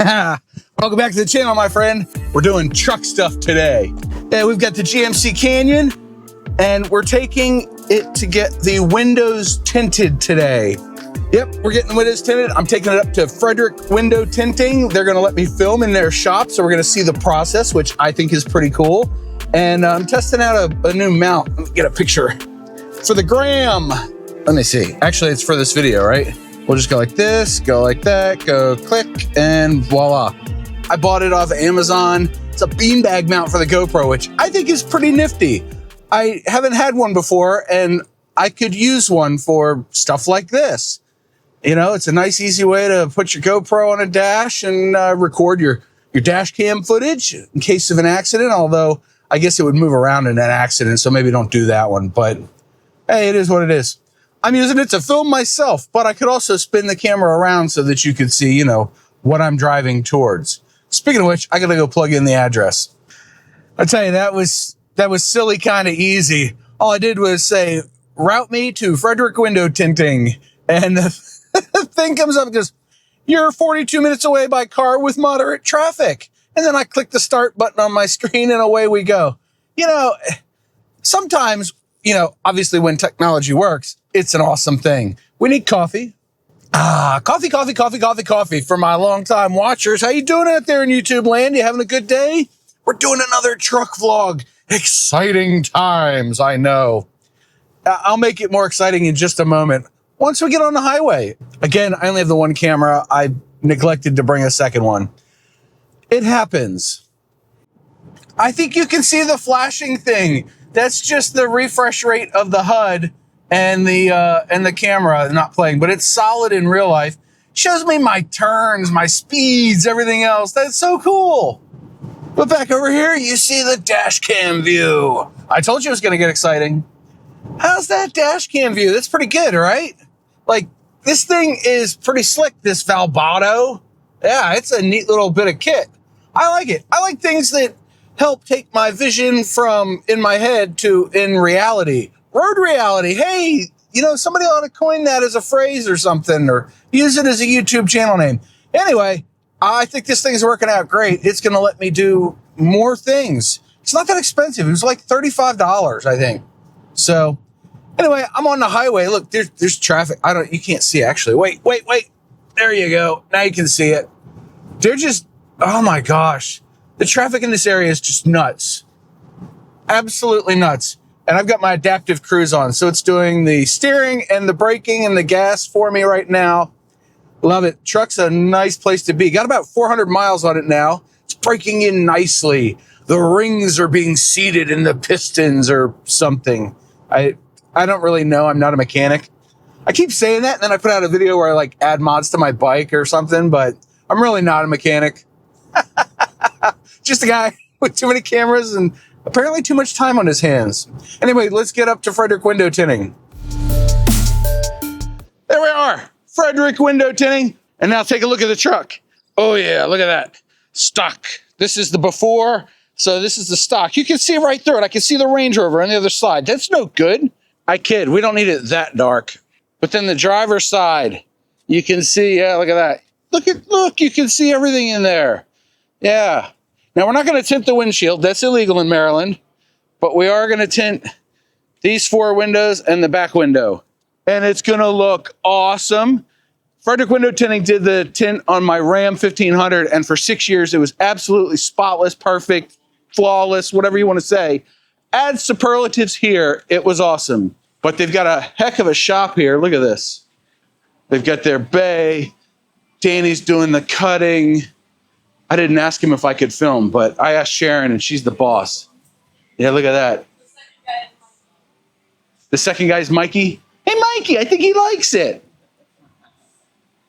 Welcome back to the channel, my friend. We're doing truck stuff today. Yeah, we've got the GMC Canyon, and we're taking it to get the windows tinted today. Yep, we're getting the windows tinted. I'm taking it up to Frederick Window Tinting. They're gonna let me film in their shop, so we're gonna see the process, which I think is pretty cool. And I'm testing out a new mount. Let me get a picture for the gram. Let me see. Actually, it's for this video, right? We'll just go like this, go like that, go click, and voila. I bought it off Amazon. It's a beanbag mount for the GoPro, which I think is pretty nifty. I haven't had one before, and I could use one for stuff like this. You know, it's a nice, easy way to put your GoPro on a dash and record your dash cam footage in case of an accident, although I guess it would move around in an accident, so maybe don't do that one. But hey, it is what it is. I'm using it to film myself, but I could also spin the camera around so that you could see, you know, what I'm driving towards. Speaking of which, I gotta go plug in the address. I tell you, that was silly, kind of easy. All I did was say, route me to Frederick Window Tinting. And the thing comes up and goes, you're 42 minutes away by car with moderate traffic. And then I click the start button on my screen and away we go. You know, sometimes, you know, obviously when technology works, it's an awesome thing. We need coffee. Coffee for my longtime watchers. How you doing out there in YouTube land? You having a good day? We're doing another truck vlog. Exciting times, I know. I'll make it more exciting in just a moment. Once we get on the highway. Again, I only have the one camera. I neglected to bring a second one. It happens. I think you can see the flashing thing. That's just the refresh rate of the HUD and the camera not playing, but it's solid in real life. Shows me my turns, my speeds, everything else. That's so cool. But back over here, you see the dash cam view. I told you it was gonna get exciting. How's that dash cam view? That's pretty good, right? Like, this thing is pretty slick, this Vaubortti. Yeah, it's a neat little bit of kit. I like it. I like things that help take my vision from in my head to in reality. Road reality. Hey, you know, somebody ought to coin that as a phrase or something, or use it as a YouTube channel name. Anyway, I think this thing's working out great. It's going to let me do more things. It's not that expensive. It was like $35, I think. So anyway, I'm on the highway. Look, there's traffic. You can't see actually. Wait. There you go. Now you can see it. They're just, oh my gosh. The traffic in this area is just nuts. Absolutely nuts. And I've got my adaptive cruise on, so it's doing the steering and the braking and the gas for me right now. Love it. Truck's a nice place to be. Got about 400 miles on it now. It's braking in nicely. The rings are being seated in the pistons or something. I don't really know. I'm not a mechanic. I keep saying that, and then I put out a video where I like add mods to my bike or something, but I'm really not a mechanic. Just a guy with too many cameras and apparently too much time on his hands. Anyway, let's get up to Frederick Window Tinting. There we are, Frederick Window Tinting. And now take a look at the truck. Oh yeah, look at that. Stock. This is the before, so this is the stock. You can see right through it. I can see the Range Rover on the other side. That's no good. I kid, we don't need it that dark. But then the driver's side, you can see, yeah, look at that. Look, you can see everything in there. Yeah. Now, we're not going to tint the windshield. That's illegal in Maryland. But we are going to tint these four windows and the back window. And it's going to look awesome. Frederick Window Tinting did the tint on my Ram 1500. And for 6 years, it was absolutely spotless, perfect, flawless, whatever you want to say. Add superlatives here. It was awesome. But they've got a heck of a shop here. Look at this. They've got their bay. Danny's doing the cutting. I didn't ask him if I could film, but I asked Sharon, and she's the boss. Yeah, look at that. The second guy's Mikey. Hey, Mikey, I think he likes it.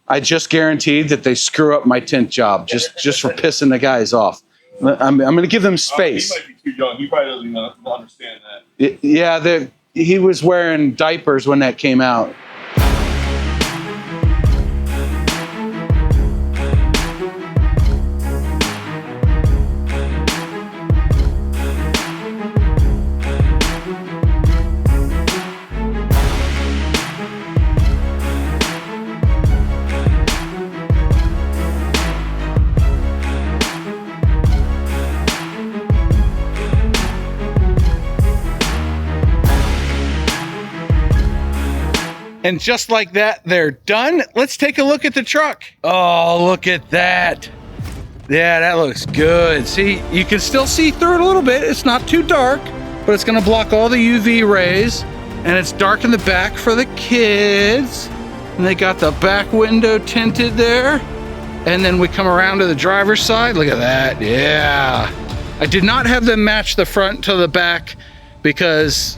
I just guaranteed that they screw up my tint job just for pissing the guys off. I'm going to give them space. He might be too young. He probably doesn't understand that. Yeah, he was wearing diapers when that came out. And just like that, they're done. Let's take a look at the truck. Oh, look at that. Yeah, that looks good. See, you can still see through it a little bit. It's not too dark, but it's gonna block all the UV rays. And it's dark in the back for the kids. And they got the back window tinted there. And then we come around to the driver's side. Look at that, yeah. I did not have them match the front to the back because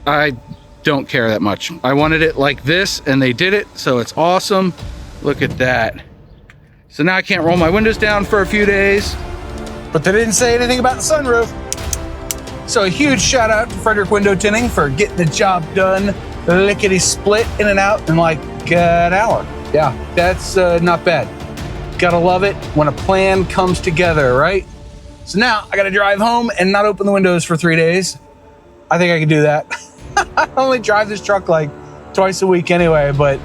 I don't care that much. I wanted it like this and they did it, so it's awesome. Look at that. So now I can't roll my windows down for a few days, but they didn't say anything about the sunroof. So a huge shout out to Frederick Window Tinting for getting the job done, lickety split in and out in like an hour. Yeah, that's not bad. Gotta love it when a plan comes together, right? So now I gotta drive home and not open the windows for 3 days. I think I can do that. I only drive this truck like twice a week anyway, but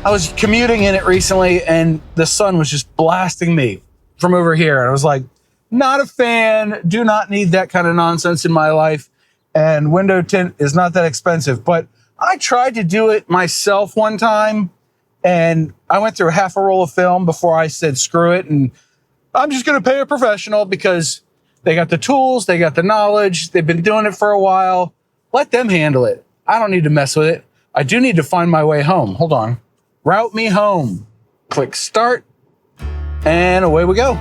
I was commuting in it recently and the sun was just blasting me from over here. And I was like, not a fan, do not need that kind of nonsense in my life. And window tint is not that expensive, but I tried to do it myself one time and I went through half a roll of film before I said, screw it. And I'm just going to pay a professional because they got the tools, they got the knowledge, they've been doing it for a while. Let them handle it. I don't need to mess with it. I do need to find my way home. Hold on. Route me home. Click start. And away we go.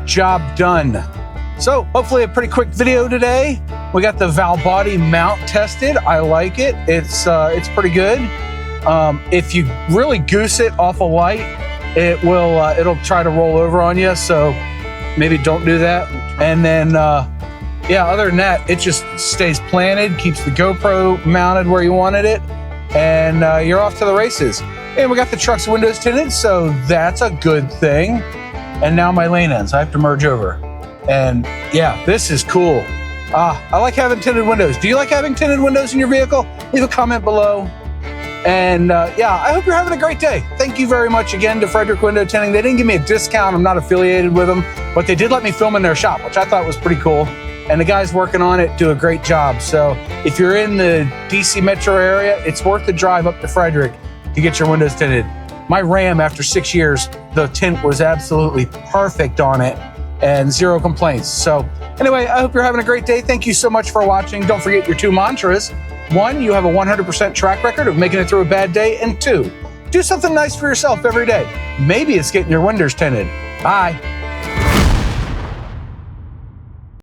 Job done. So hopefully a pretty quick video today. We got the Vaubortti mount tested. I like it. It's pretty good. If you really goose it off a light, it'll try to roll over on you. So maybe don't do that. And then, yeah, other than that, it just stays planted, keeps the GoPro mounted where you wanted it, and you're off to the races. And we got the truck's windows tinted, so that's a good thing. And now my lane ends. I have to merge over. And yeah, this is cool. I like having tinted windows. Do you like having tinted windows in your vehicle? Leave a comment below. And yeah, I hope you're having a great day. Thank you very much again to Frederick Window Tinting. They didn't give me a discount. I'm not affiliated with them, but they did let me film in their shop, which I thought was pretty cool. And the guys working on it do a great job. So if you're in the DC metro area, it's worth the drive up to Frederick to get your windows tinted. My Ram, after 6 years, the tint was absolutely perfect on it and zero complaints. So anyway, I hope you're having a great day. Thank you so much for watching. Don't forget your 2 mantras. 1, you have a 100% track record of making it through a bad day. And 2, do something nice for yourself every day. Maybe it's getting your windows tinted. Bye.